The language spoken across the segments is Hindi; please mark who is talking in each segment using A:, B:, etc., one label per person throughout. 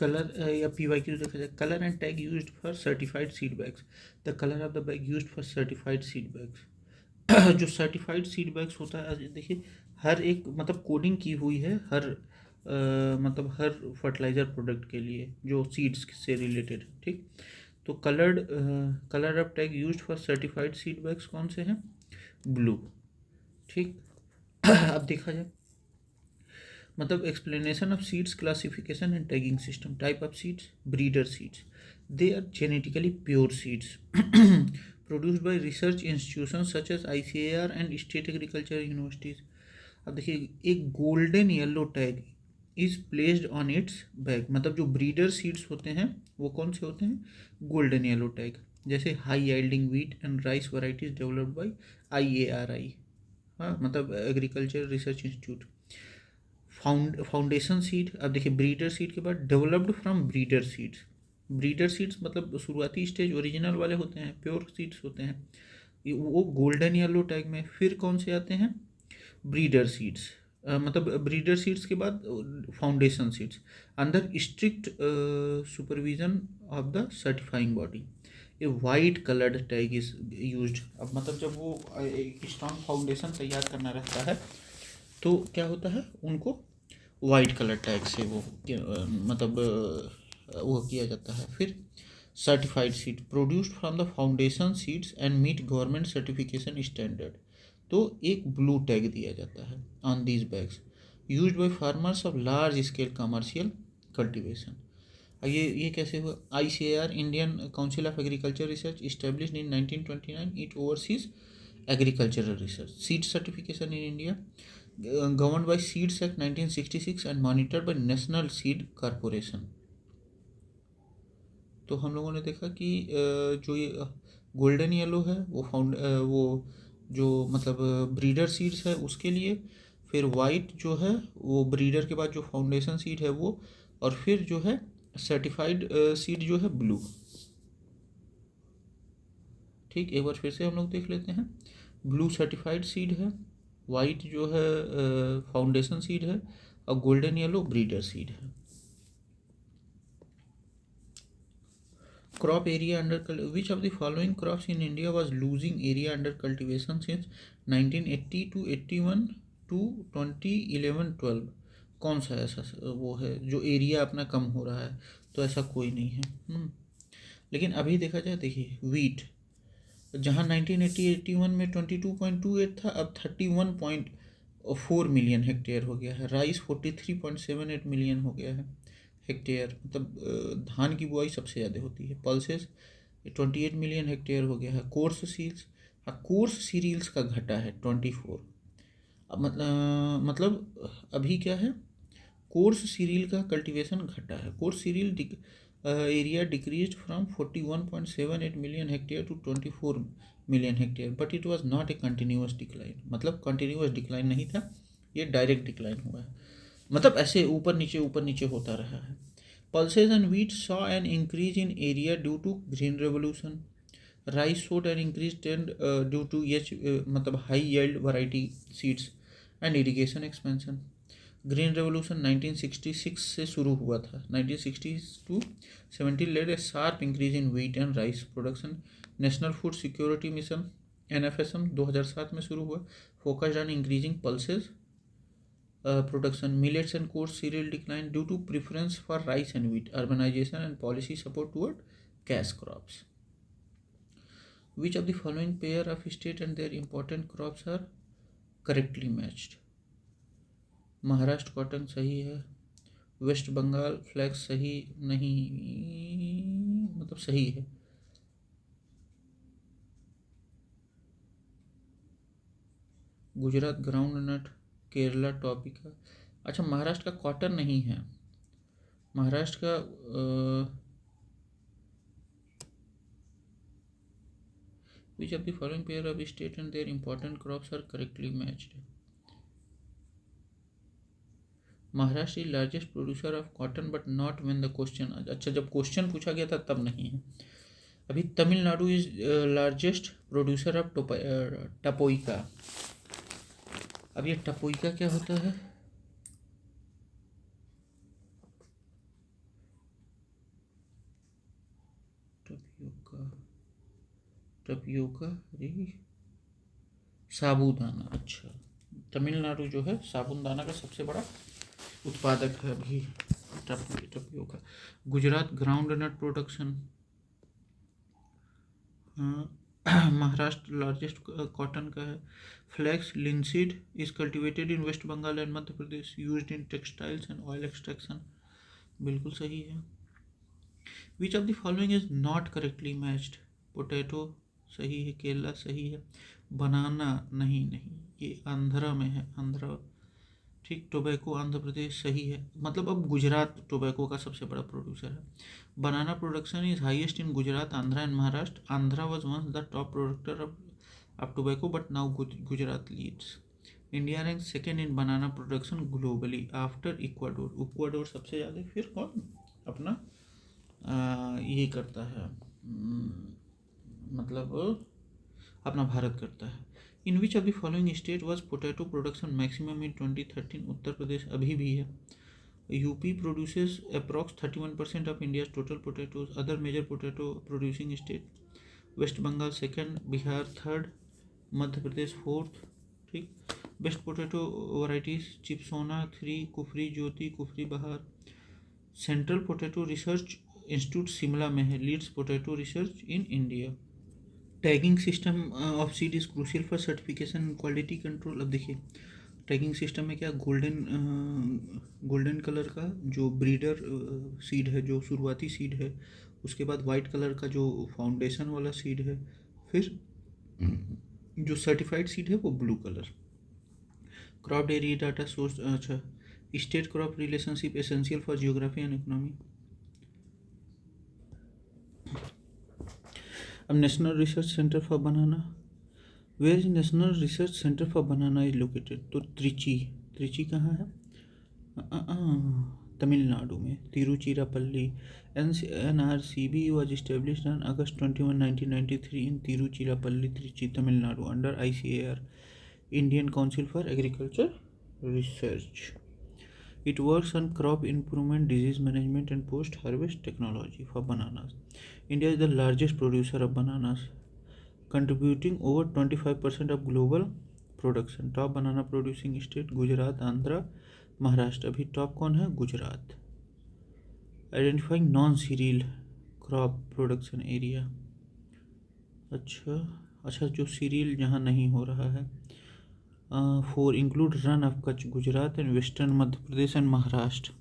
A: कलर या PYQ देखा जाए, colour and tag used for certified seed bags, the colour of the bag used for certified seed bags. जो सर्टिफाइड सीड बैग्स होता है, देखिए हर एक मतलब कोडिंग की हुई है हर मतलब हर फर्टिलाइज़र प्रोडक्ट के लिए जो सीड्स से रिलेटेड है, ठीक। तो colour of tag used for certified seed bags कौन से हैं? ब्लू, ठीक। अब देखा जाए मतलब explanation of seeds, classification and tagging system, type of seeds, breeder seeds, they are genetically pure seeds produced by research institution such as ICAR and state agriculture universities. अब देखिए एक golden yellow tag is placed on its bag, मतलब जो ब्रीडर सीड्स होते हैं वो कौन से होते हैं? गोल्डन येलो टैग, जैसे high yielding wheat and rice varieties developed by IARI, हाँ मतलब agriculture research institute. Foundation seed, अब देखिए ब्रीडर सीड के बाद developed from breeder seeds, breeder seeds मतलब शुरुआती स्टेज ओरिजिनल वाले होते हैं, प्योर सीड्स होते हैं, वो गोल्डन येलो टैग में। फिर कौन से आते हैं? ब्रीडर सीड्स, मतलब ब्रीडर सीड्स के बाद foundation seeds under strict supervision of the certifying body. A white coloured tag is used, अब मतलब जब वो एक स्ट्रॉन्ग फाउंडेशन तैयार करना रहता है तो क्या होता है, उनको वाइट कलर टैग से वो मतलब वो किया जाता है। फिर certified seed produced from the foundation seeds and meet government certification standard, तो एक ब्लू टैग दिया जाता है on these bags used by farmers of large scale commercial cultivation. ये कैसे हुआ? ICAR Indian council of agriculture research established in 1929, it overseas agricultural research, seed certification in India, governed by Seeds Act 1966 and monitored by National Seed Corporation। तो हम लोगों ने देखा कि जो ये गोल्डन येलो है वो जो मतलब ब्रीडर सीड्स है उसके लिए, फिर वाइट जो है वो ब्रीडर के बाद जो फाउंडेशन सीड है वो, और फिर जो है सर्टिफाइड सीड जो है ब्लू, ठीक। एक बार फिर से हम लोग देख लेते हैं, ब्लू सर्टिफाइड सीड है, वाइट जो है फाउंडेशन सीड है, और गोल्डन येलो ब्रीडर सीड है। Crop area under, which of the following crops in India was losing area under cultivation since 1980 to 81 to 2011-12? कौन सा ऐसा वो है जो एरिया अपना कम हो रहा है? तो ऐसा कोई नहीं है। लेकिन अभी देखा जाए, देखिए वीट जहाँ 1980-81 में 22.28 था, अब 31.4 मिलियन हेक्टेयर हो गया है। राइस 43.78 मिलियन हो गया है हेक्टेयर, मतलब धान की बुआई सबसे ज़्यादा होती है। पल्सेस 28 मिलियन हेक्टेयर हो गया है। कोर्स सील्स, हाँ कोर्स सीरियल्स का घटा है 24। अब मतलब अभी क्या है, कोर्स सीरियल का कल्टीवेशन घटा है। Coarse cereal area decreased from 41.78 million hectare to 24 million hectare, but it was not a continuous decline, मतलब कंटिन्यूअस डिक्लाइन नहीं था, ये डायरेक्ट डिक्लाइन हुआ है, मतलब ऐसे ऊपर नीचे होता रहा है। Pulses and wheat saw an increase in area due to green revolution. Rice showed an increase trend due to मतलब high yield variety seeds and irrigation expansion. Green revolution 1966 से शुरू हुआ था। 1960 to 70 led a sharp increase in wheat and rice production. National food security mission NFSM 2007 में शुरू हुआ, focused on increasing pulses production. Millets and coarse cereal decline due to preference for rice and wheat. Urbanization and policy support toward cash crops. Which of the following pair of state and their important crops are correctly matched? Maharashtra cotton सही है, वेस्ट बंगाल फ्लैक्स सही नहीं, मतलब सही है। गुजरात ग्राउंड नट, केरला टॉपिका। अच्छा महाराष्ट्र का कॉटन नहीं है, महाराष्ट्र का which of the following pair of state and their important crops are correctly matched? Maharashtra is largest producer of cotton but not when the question, अच्छा जब क्वेश्चन पूछा गया था तब नहीं है। अभी Tamil Nadu is largest producer of tapioca. अब ये टपोइका क्या होता है? टपियोका, टपियोका साबूदाना। अच्छा, तमिलनाडु जो है साबूदाना का सबसे बड़ा उत्पादक है अभी tapioca. Gujarat ground nut production. Maharashtra largest cotton का है। Flax linseed is cultivated in West Bengal and Madhya Pradesh, used in textiles and oil extraction. बिल्कुल सही है। Which of the following is not correctly matched? Potato सही है, केला सही है, बनाना नहीं, ये आंध्रा में है, आंध्रा ठीक। टोबैको आंध्र प्रदेश सही है, मतलब अब गुजरात टोबैको का सबसे बड़ा प्रोड्यूसर है। Banana production is highest in Gujarat, Andhra and Maharashtra. Andhra was once the top producer of tobacco but now Gujarat leads. India rank second in banana production globally after Ecuador. Ecuador सबसे ज़्यादा, फिर कौन अपना ये करता है, मतलब अपना भारत करता है। In which of the following state was potato production maximum in 2013? Uttar Pradesh अभी भी है। UP produces approx 31% of India total potatoes. Other major potato producing state, West Bengal second, Bihar third, Madhya Pradesh fourth, ठीक। Best potato varieties, Chipsona 3, Kufri Jyoti, Kufri Bahar. Central potato research institute Shimla में है, leads potato research in India. Tagging system of seed is crucial for certification quality control. अब देखिए टैगिंग सिस्टम में क्या, गोल्डन कलर का जो ब्रीडर सीड है, जो शुरुआती सीड है, उसके बाद वाइट कलर का जो फाउंडेशन वाला सीड है, फिर जो सर्टिफाइड सीड है वो blue colour. Crop dairy data source, अच्छा। State crop relationship essential for geography and economy. अब national research centre for banana, where is national research centre for banana is located? तो त्रिची कहाँ है? तमिलनाडु में, Tiruchirappalli. NRCB was established on August 21, 1993 in Tiruchirappalli, Trichy, Tamil Nadu under ICAR, Indian Council for Agriculture Research. It works on crop improvement, disease management and post-harvest technology for bananas. India is the largest producer of bananas, contributing over 25% of global production. Top banana producing state Gujarat, Andhra, Maharashtra. अभी टॉप कौन है? Gujarat. Identifying non cereal crop production area. अच्छा, जो सीरियल जहाँ नहीं हो रहा है। 4 include run of Kutch, Gujarat and western Madhya Pradesh and Maharashtra,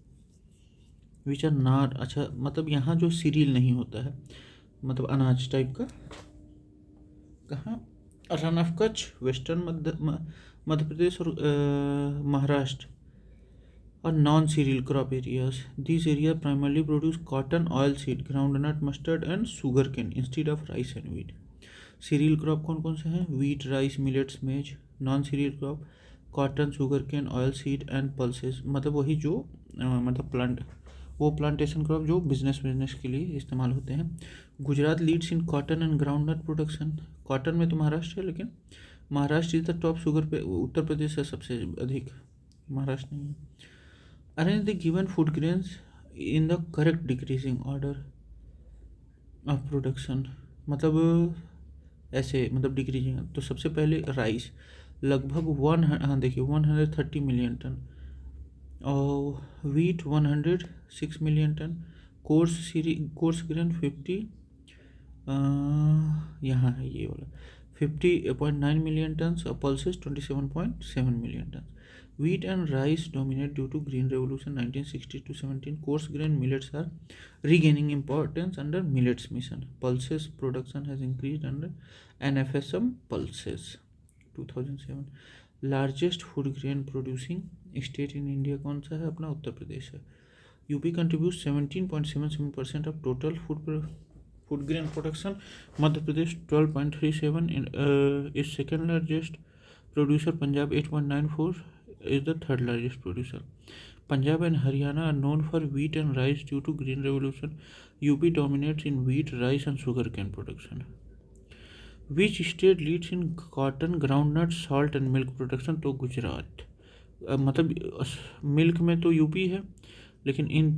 A: which are not. अच्छा, मतलब यहाँ जो सीरियल नहीं होता है, मतलब अनाज टाइप का, कहाँ? Run of Kutch, western Madhya Pradesh और महाराष्ट्र और non cereal crop areas. This area primarily produce cotton, oil seed, groundnut, mustard and sugar cane instead of rice and wheat. Cereal crop कौन कौन से हैं? Wheat, rice, millets, maize. Non cereal crop cotton, sugar cane, oil seed and pulses, मतलब वही जो मतलब प्लांट, वो प्लांटेशन क्रॉप जो बिजनेस के लिए इस्तेमाल होते हैं। Gujarat leads in cotton and groundnut production. Cotton में तो महाराष्ट्र है, लेकिन Maharashtra is the top, sugar पे उत्तर प्रदेश है सबसे अधिक, महाराष्ट्र नहीं है। Arrange the given food grains in the correct decreasing order of production, मतलब ऐसे, मतलब डिक्रीजिंग। तो सबसे पहले राइस लगभग 130 मिलियन टन, और wheat 106 million ton, coarse grain 50, यहाँ है ये वाला 50.9 मिलियन टन, और pulses 27.7 million ton. Wheat and rice dominate due to Green Revolution 1960 to 17. Coarse grain millets are regaining importance under Millets Mission. Pulses production has increased under NFSM Pulses 2007. Largest food grain producing state in India कौन सा है? अपना उत्तर प्रदेश है। UP contributes 17.77% of total food grain production. Madhya Pradesh 12.37 is second largest producer. Punjab 8.94 is the third largest producer. Punjab and Haryana are known for wheat and rice due to Green Revolution. UP dominates in wheat, rice and sugarcane production. Which state leads in cotton, groundnut, salt and milk production? तो गुजरात। मतलब मिल्क में तो यूपी है, लेकिन इन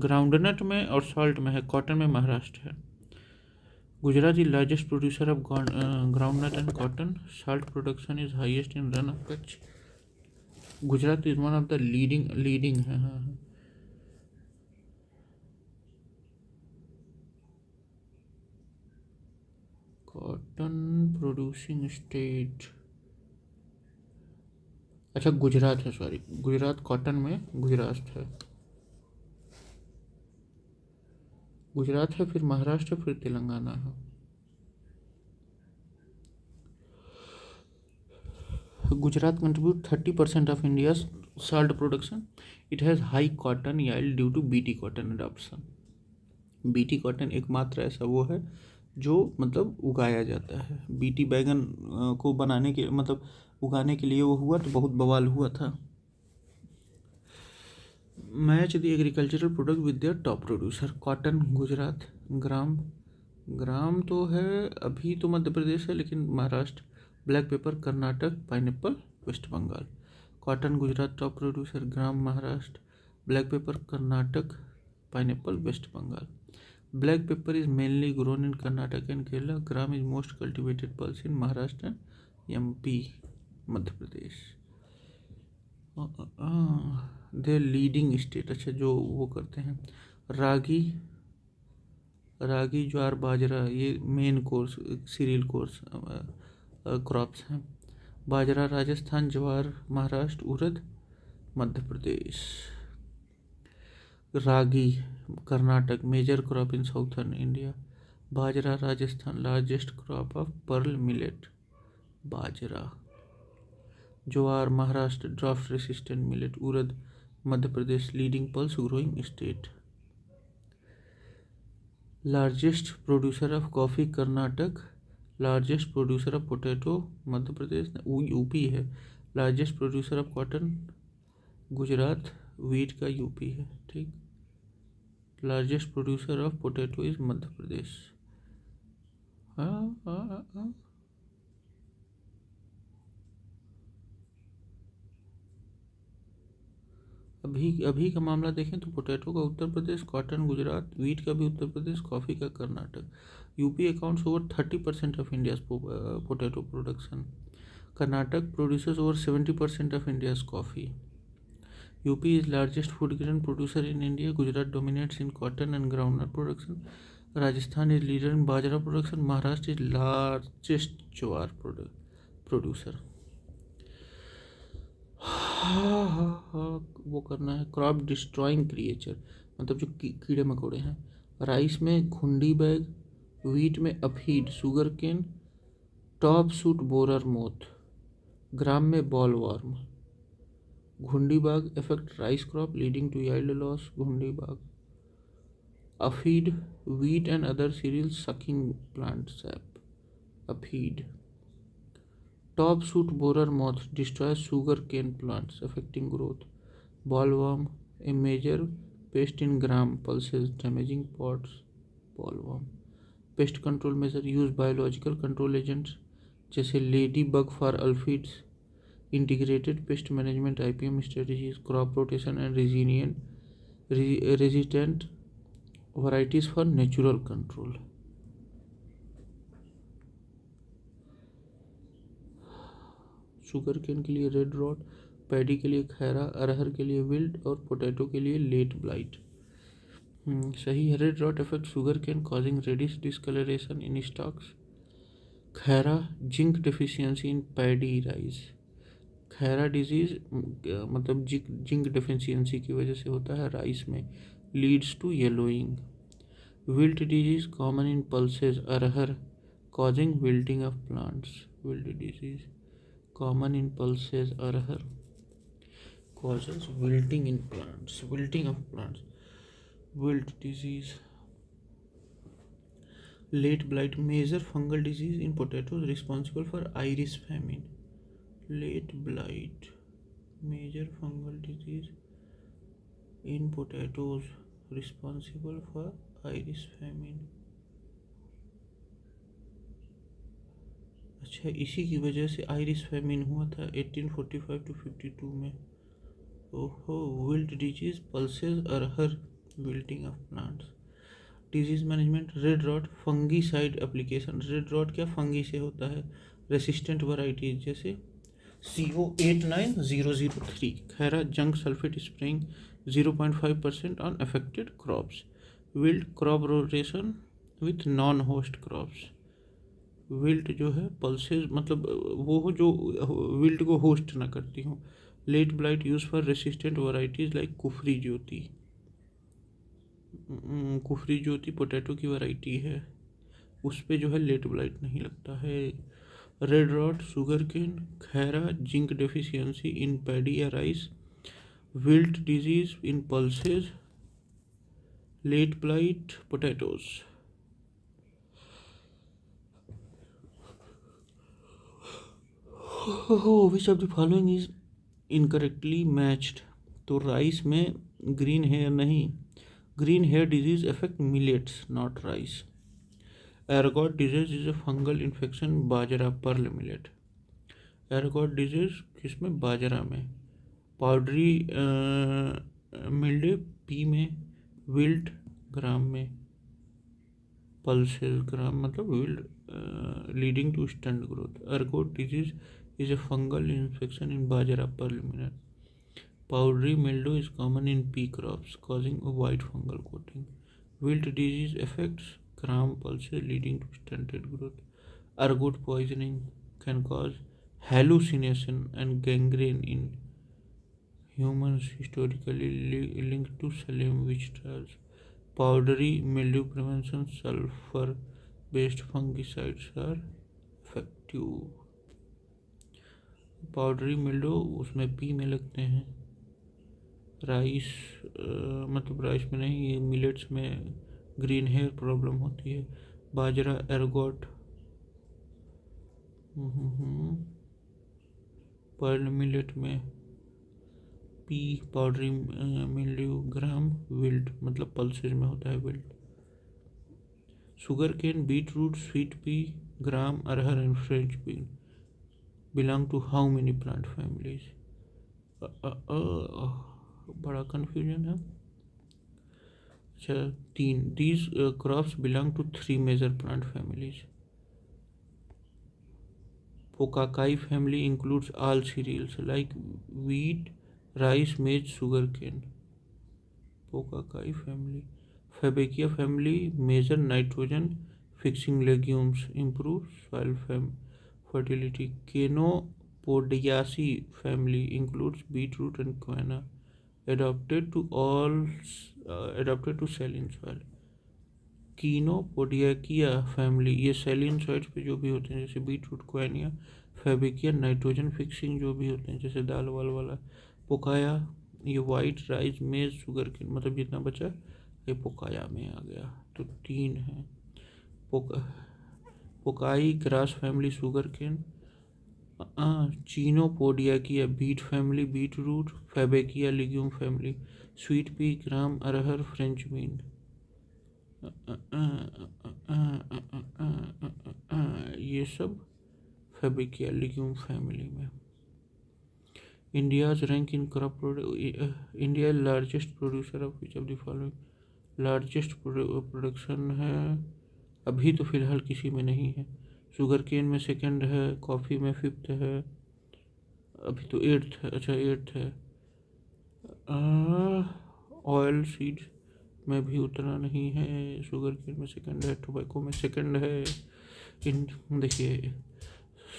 A: ग्राउंडनट में और सॉल्ट में है, कॉटन में महाराष्ट्र है। Gujarat is largest producer of groundnut and cotton. Salt production is highest in Rann of Kutch. Gujarat is one of the leading cotton producing state. अच्छा गुजरात है, सॉरी, गुजरात कॉटन में गुजरात है, गुजरात है, फिर महाराष्ट्र, फिर तेलंगाना है. Gujarat contributes 30% of India's salt production. It has high cotton yield due to BT cotton adoption. BT cotton एकमात्र ऐसा वो है जो मतलब उगाया जाता है. BT बैगन को बनाने के मतलब उगाने के लिए वो हुआ तो बहुत बवाल हुआ था. Match the agricultural product with their top producer. Cotton Gujarat, gram तो है अभी तो मध्य प्रदेश है लेकिन Maharashtra. Black pepper Karnataka, pineapple West Bengal. Cotton Gujarat top producer, gram Maharashtra, black pepper Karnataka, pineapple West Bengal. Black pepper is mainly grown in Karnataka and Kerala. Gram is most cultivated pulse in Maharashtra and MP Madhya Pradesh. They leading state. अच्छा जो वो करते हैं रागी ज्वार बाजरा, ये main coarse cereal coarse crops हैं. Bajra Rajasthan, jowar Maharashtra, urad Madhya Pradesh. Ragi Karnataka, major crop in southern India. Bajra Rajasthan, largest crop of pearl millet bajra. Jowar Maharashtra, drought resistant millet. Urad Madhya Pradesh, leading pulse growing state. Largest producer of coffee Karnataka. Largest producer of potato Madhya Pradesh, UP है. Largest producer of cotton Gujarat. Wheat का यूपी है. ठीक. Largest producer of potato is Madhya Pradesh. हाँ. अभी का मामला देखें तो पोटैटो का उत्तर प्रदेश, कॉटन गुजरात, वीट का भी उत्तर प्रदेश, कॉफ़ी का Karnataka. UP accounts over 30% of India's potato production. Karnataka producers over 70% of India's coffee. UP is largest food grain producer in India. Gujarat dominates in cotton and groundnut production. Rajasthan is leader in bajra production. Maharashtra is largest jowar producer. वो करना है. क्रॉप डिस्ट्रॉइंग क्रिएचर मतलब जो कीड़े मकोड़े हैं. राइस में घुंडी बैग, वीट में aphid, sugar cane, top shoot borer moth. Gram में बॉल वार्म. घुंडी बाग affect rice crop leading to yield loss. घुंडी बाग. Aphid, wheat and other cereals sucking plant sap. Aphid. Top shoot borer moth destroys sugar cane plants affecting growth. Bollworm, a major pest in gram pulses damaging pods. Bollworm. Pest control measure, use biological control agents जैसे ladybug for aphids. Integrated pest management IPM strategies, crop rotation and resistant varieties for natural control. Sugar cane के लिए रेड रॉट, पैडी के लिए खैरा, अरहर के लिए विल्ट और पोटैटो के लिए लेट ब्लाइट. सही है. Red rot affect sugar cane causing reddish discoloration in stalks. Khaira zinc deficiency in paddy rice. Khaira disease मतलब जिंक डेफिशिएंसी की वजह से होता है राइस में. Leads to yellowing. Wilt disease common in pulses arhar causing wilting of plants. Wilt disease common in pulses arhar causes wilting in plants. Wilting of plants. Wilt disease. Late blight, major fungal disease in potatoes responsible for iris famine. Late blight, major fungal disease in potatoes responsible for iris famine. अच्छा, इसी की वजह से आयरिस फेमिन हुआ था 1845 to 52 में. ओहो. Wilt disease pulses arhar wilting of plants. Disease management, red rot fungicide application. Red rot क्या फंगी से होता है। रेसिस्टेंट वैरायटीज जैसे CO89003 khaira zinc sulphate spraying 0.5% on affected crops. Wilt crop rotation with non host crops. Wilt जो है पल्सेस मतलब वो हो जो विल्ट को होस्ट ना करती हो। Late blight use for resistant varieties like Kufri Jyoti. Kufri Jyoti potato की वैरायटी है, उस पे जो है लेट ब्लाइट नहीं लगता है। Red rot sugar cane khaira zinc deficiency in paddy या rice. Wilt disease in pulses late blight potatoes. Which of the following is incorrectly matched. तो राइस में ग्रीन हेयर नहीं, green ear disease affect millets not rice. Ergot disease is a fungal infection bajra pearl millet. Ergot disease किसमें, बाजरा में। पाउडरी मिल्डे पी में। विल्ट ग्राम में। पल्सेस ग्राम मतलब wilt leading to stunt growth. एरगॉट disease is a fungal infection in bajra pearl millet. Powdery mildew is common in pea crops, causing a white fungal coating. Wilt disease affects gram pulses, leading to stunted growth. Ergot poisoning can cause hallucination and gangrene in humans, historically linked to Salem witch trials. Powdery mildew prevention, sulfur-based fungicides are effective. Powdery mildew उसमें पी में लगते हैं। राइस मतलब राइस में नहीं, ये मिलेट्स में ग्रीन हेयर प्रॉब्लम होती है। बाजरा एरगॉट पर्ल मिलेट में पी। पाउडरी मिल्ड्यू ग्राम विल्ट मतलब पल्सेज में होता है wilt. Sugar cane beet root sweet pea gram arhar and French bean belong to how many plant families? बड़ा कन्फ्यूजन है। अच्छा 3 these crops belong to 3 major plant families. Pocacae family includes all cereals like wheat, rice, maize, sugarcane. Pocacae family. Fabacia family major nitrogen fixing legumes, improve soil fertility. Canopodiaceae family includes beetroot and quinoa, adapted to saline soil. Chenopodiaceae family ये सैलिन सॉइल्स पे जो भी होते हैं जैसे beetroot, quinoa, Fabaceae nitrogen fixing जो भी होते हैं जैसे दाल वाल वाला। पोकाया ये white rice maize sugar cane मतलब जितना बचा ये पोकाया में आ गया। तो 3 है। Poaceae grass family sugar cane. Chenopodiaceae beet family beet root. Fabaceae legume family sweet pea gram arhar French bean. ये सब फैबेकिया लिग्यूम फैमिली में। India's rank in crop India largest producer of which of the following. Largest production है अभी तो फिलहाल किसी में नहीं है। शुगर केन में सेकंड है, कॉफ़ी में 5th है, अभी तो 8th है। अच्छा 8th है। ऑयल सीड्स में भी उतना नहीं है। शुगर केन में सेकंड है, टोबैको में सेकंड है। देखिए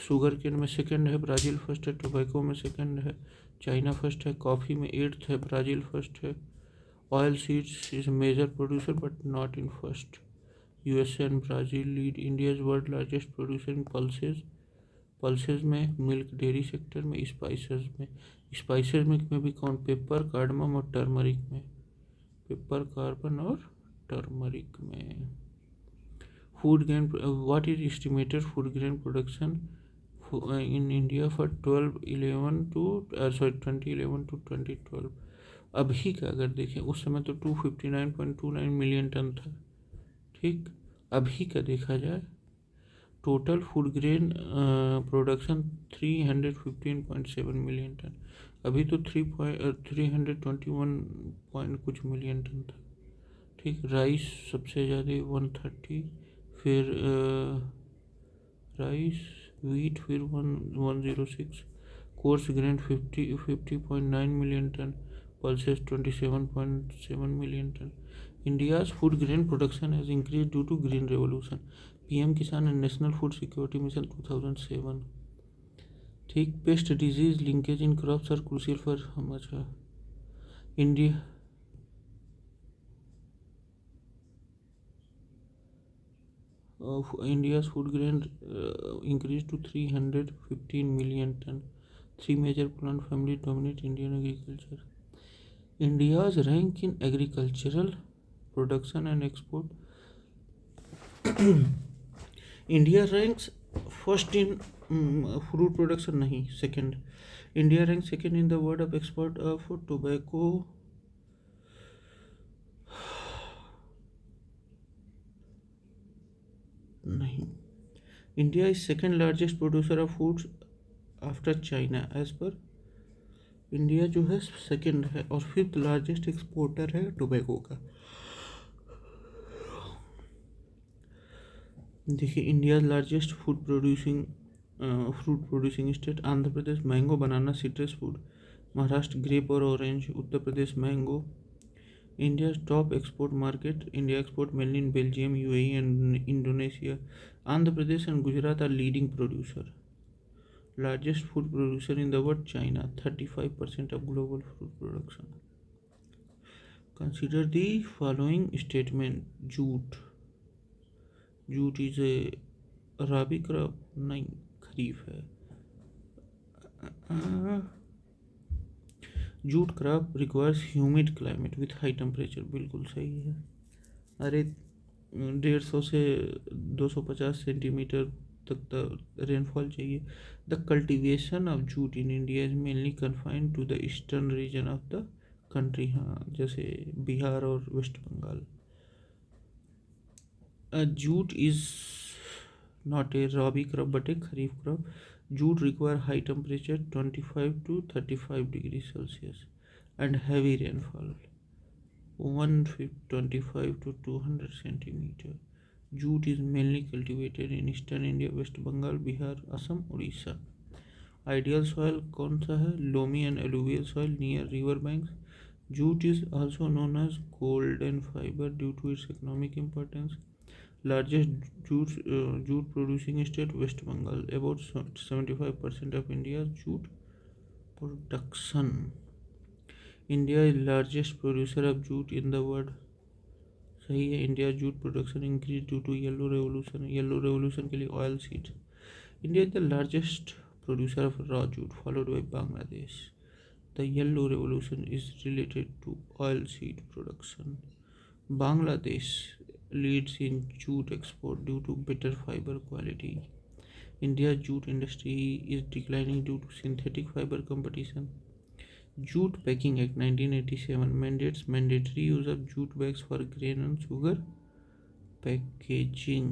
A: शुगर केन में सेकंड है, ब्राज़ील फर्स्ट है। टोबैको में सेकंड है, चाइना फर्स्ट है। कॉफ़ी में 8th है, ब्राज़ील फर्स्ट है। Oil seeds is major producer but not in first. USA and Brazil lead. India is world largest producer in pulses. Pulses में मिल्क, डेयरी सेक्टर में, स्पाइसेस में भी कौन, पेपर, कार्डमम और टर्मरिक में। पेपर, कार्बन और टर्मरिक में। Food grain what is estimated food grain production in India for 2011 to 2012। अभी का अगर देखें उस समय तो 259.29 मिलियन टन था। ठीक, अभी का देखा जाए total food grain production 315.7 million ton. अभी तो 321 पॉइंट कुछ मिलियन टन था। ठीक, राइस सबसे ज़्यादा 130, फिर राइस, वीट फिर 106, coarse grain 50.9 million ton, pulses 27.7 million ton. India's food grain production has increased due to Green Revolution, PM Kisan and National Food Security Mission 2007. ठीक, pest disease linkage in crops are crucial for अच्छा India. India's food grain increased to 315 million ton. Three major plant families dominate Indian agriculture. India's rank in agricultural production and export. India ranks first in fruit production, nahi, second. India ranks second in the world of export of tobacco. नहीं, India is second largest producer of foods after China. As per India जो है सेकेंड है और फिफ्थ लार्जेस्ट एक्सपोर्टर है टोबैको का. देखिए, India largest fruit producing state Andhra Pradesh mango banana citrus food, Maharashtra grape और orange, Uttar Pradesh mango. India's top export market. India export mainly in Belgium, UAE and Indonesia. Andhra Pradesh and Gujarat are leading producer. Largest food producer in the world, China, 35% of global food production. Consider the following statement. Jute. Jute is a rabi crop. नहीं, खरीफ है. Jute crop requires humid climate with high temperature. बिल्कुल सही है. अरे 150 से 250 सेंटीमीटर तक रेनफॉल चाहिए. The cultivation of jute in India is mainly confined to the eastern region of the country. हाँ, जैसे बिहार और West Bengal. Jute is not a rabi crop but a kharif crop. Jute require high temperature 25 to 35 degrees Celsius and heavy rainfall 125 to 200 centimeter. Jute is mainly cultivated in eastern India, West Bengal, Bihar, Assam, Odisha. Ideal soil कौन सा है? Loamy and alluvial soil near river banks. Jute is also known as golden fiber due to its economic importance. Largest jute producing state, West Bengal, about 75% of India's jute production. India is largest producer of jute in the world. सही है. India jute production increase due to yellow revolution. Yellow revolution के लिए oil seed. India is the largest producer of raw jute followed by Bangladesh. The yellow revolution is related to oil seed production. Bangladesh leads in jute export due to better fiber quality. India's jute industry is declining due to synthetic fiber competition. Jute Packing Act 1987 mandates mandatory use of jute bags for grain and sugar packaging.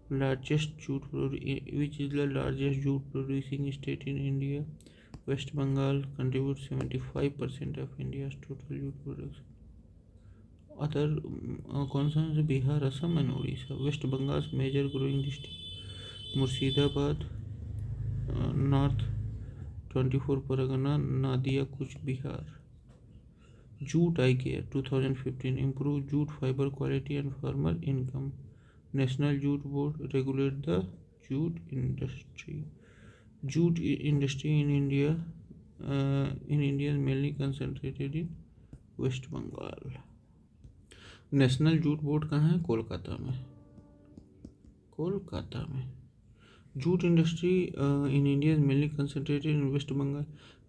A: Which is the largest jute producing state in India? West Bengal contributes 75% of India's total jute production. Other कौन सा है? Bihar, Assam and Orissa. West Bengal major growing district Murshidabad, north 24 Pargana, Nadia कुछ Bihar. Jute I care 2015 improve jute fiber quality and farmer income. National Jute Board regulate the jute industry. Jute industry in India is mainly concentrated in West Bengal. National jute board कहाँ है? कोलकाता में. कोलकाता में. Jute industry in India is mainly concentrated in West Bengal.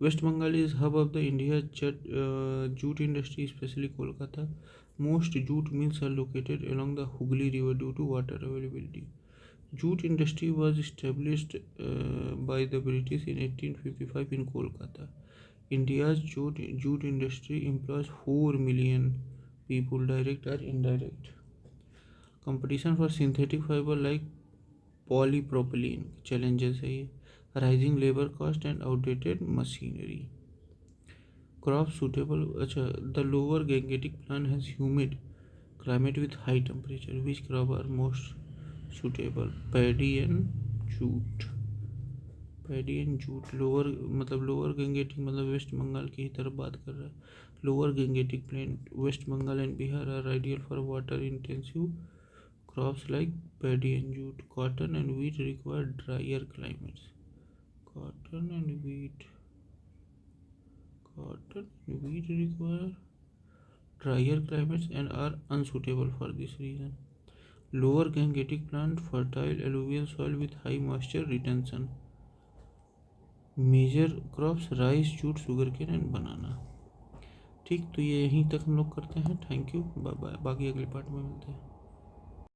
A: West Bengal is hub of the India jute industry, especially Kolkata. Most jute mills are located along the Hooghly River due to water availability. Jute industry was established by the British in 1855 in Kolkata. India's jute industry employs 4 million people, direct or indirect. Competition for synthetic fiber like polypropylene challenges है ये. Rising labor cost and outdated machinery. Crop suitable, अच्छा, the lower Gangetic plain has humid climate with high temperature, which crop are most suitable? Paddy and jute. Paddy and jute. Lower मतलब लोअर गंगेटिक मतलब वेस्ट बंगाल की ही तरफ बात कर रहा है। Lower Gangetic plain West Bengal and Bihar are ideal for water intensive crops like paddy and jute. Cotton and wheat require drier climates. Cotton and wheat require drier climates and are unsuitable for this reason. Lower Gangetic plant fertile alluvial soil with high moisture retention. Major crops rice, jute, sugarcane and banana. ठीक, तो ये यहीं तक हम लोग करते हैं। थैंक यू, बाय बाय, बाकी अगले पार्ट में मिलते हैं।